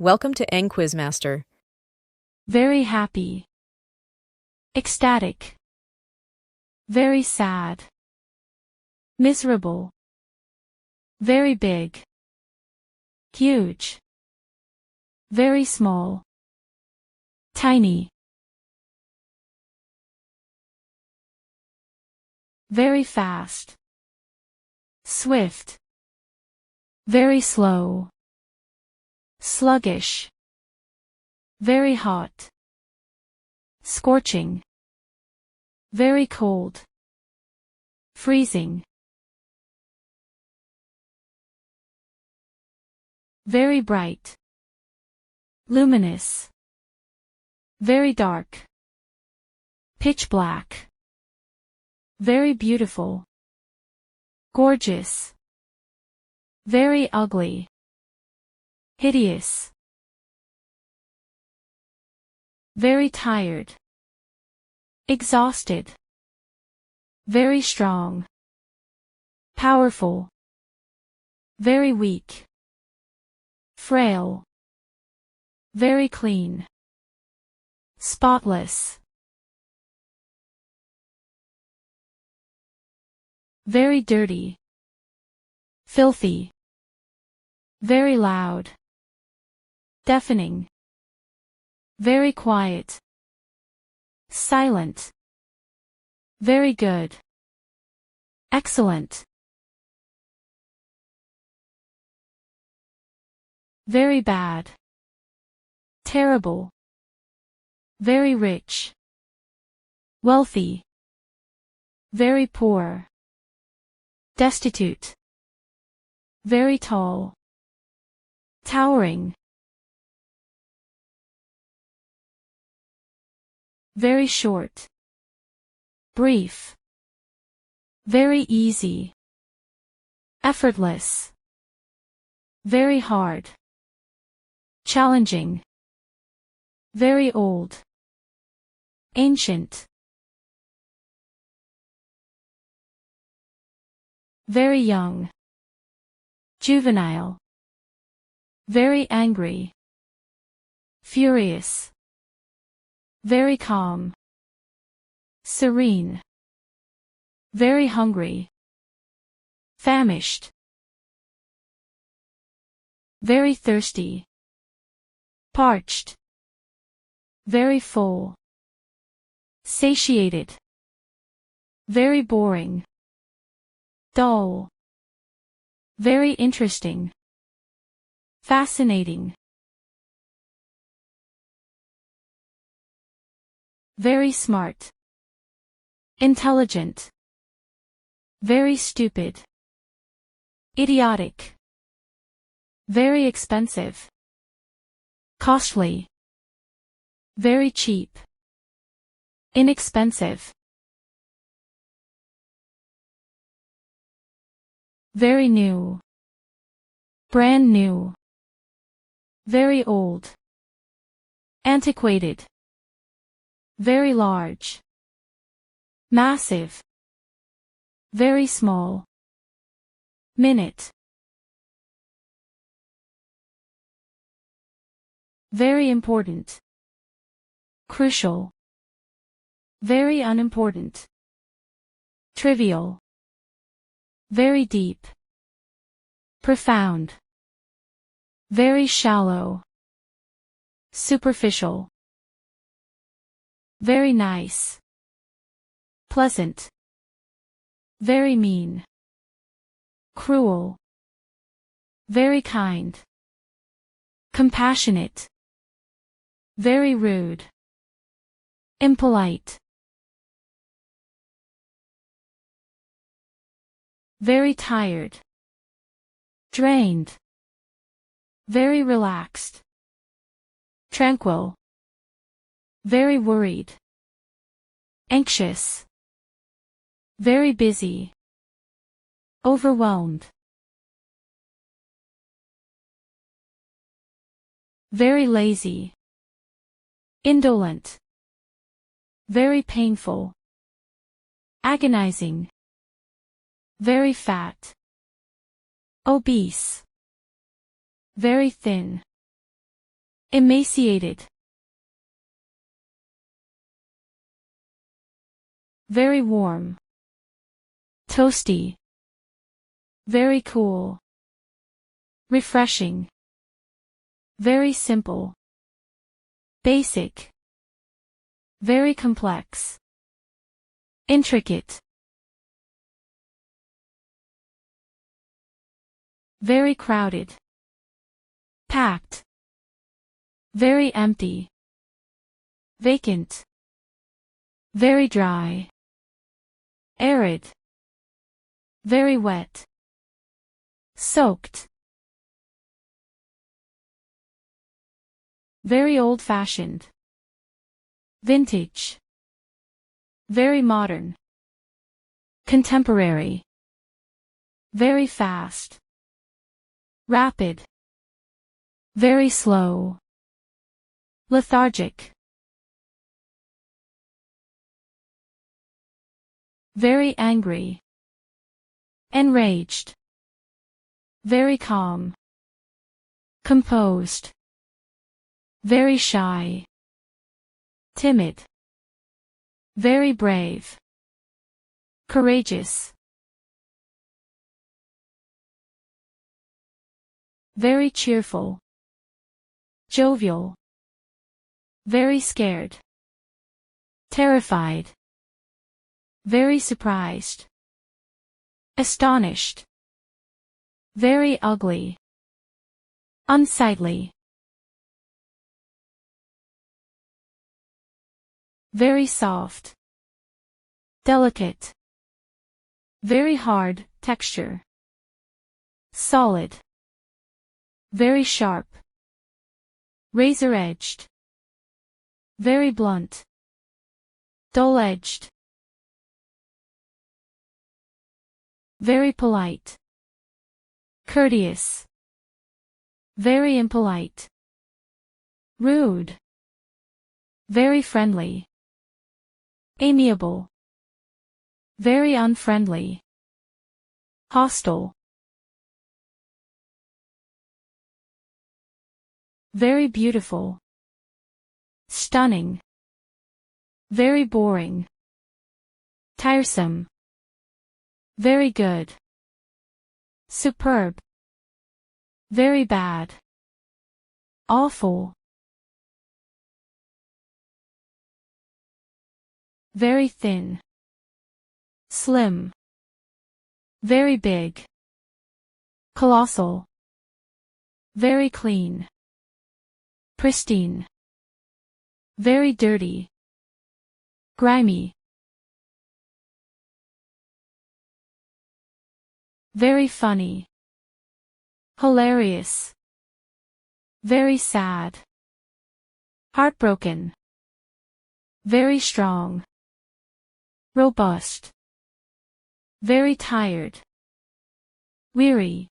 Welcome to Eng Quizmaster. Very happy. Ecstatic. Very sad. Miserable. Very big. Huge. Very small. Tiny. Very fast. Swift. Very slow. Sluggish. Very hot. Scorching. Very cold. Freezing. Very bright. Luminous. Very dark. Pitch black. Very beautiful. Gorgeous. Very ugly. Hideous. Very tired. Exhausted. Very strong. Powerful. Very weak. Frail. Very clean. Spotless. Very dirty. Filthy. Very loud. Deafening. Very quiet. Silent. Very good. Excellent. Very bad. Terrible. Very rich. Wealthy. Very poor. Destitute. Very tall. Towering. Very short. Brief. Very easy. Effortless. Very hard. Challenging. Very old. Ancient. Very young. Juvenile. Very angry. Furious. Very calm. Serene. Very hungry. Famished. Very thirsty. Parched. Very full. Satiated. Very boring. Dull. Very interesting. Fascinating. Very smart. Intelligent. Very stupid. Idiotic. Very expensive. Costly. Very cheap. Inexpensive. Very new. Brand new. Very old. Antiquated. Very large. Massive. Very small. Minute. Very important. Crucial. Very unimportant. Trivial. Very deep. Profound. Very shallow. Superficial. Very nice. Pleasant. Very mean. Cruel. Very kind. Compassionate. Very rude. Impolite. Very tired. Drained. Very relaxed. Tranquil. Very worried. Anxious. Very busy. Overwhelmed. Very lazy. Indolent. Very painful. Agonizing. Very fat. Obese. Very thin. emaciated, very warm, toasty, very cool, refreshing, very simple, basic, very complex, intricate, very crowded, packed, very empty, vacant, very dry, arid, very wet, soaked, very old-fashioned, vintage, very modern, contemporary, very fast, rapid, very slow, lethargic, very angry, enraged, very calm, composed, very shy, timid, very brave, courageous, very cheerful, jovial, very scared, terrified, very surprised, astonished, very ugly, unsightly, very soft, delicate, very hard texture, solid, very sharp, razor-edged, very blunt, dull-edged, very polite, courteous, very impolite, rude, very friendly, amiable, very unfriendly, hostile, very beautiful, stunning, very boring, tiresome, very good, superb, very bad, awful, very thin, slim, very big, colossal, very clean, pristine, very dirty, grimy, very funny, hilarious, very sad, heartbroken, very strong, robust, very tired, weary,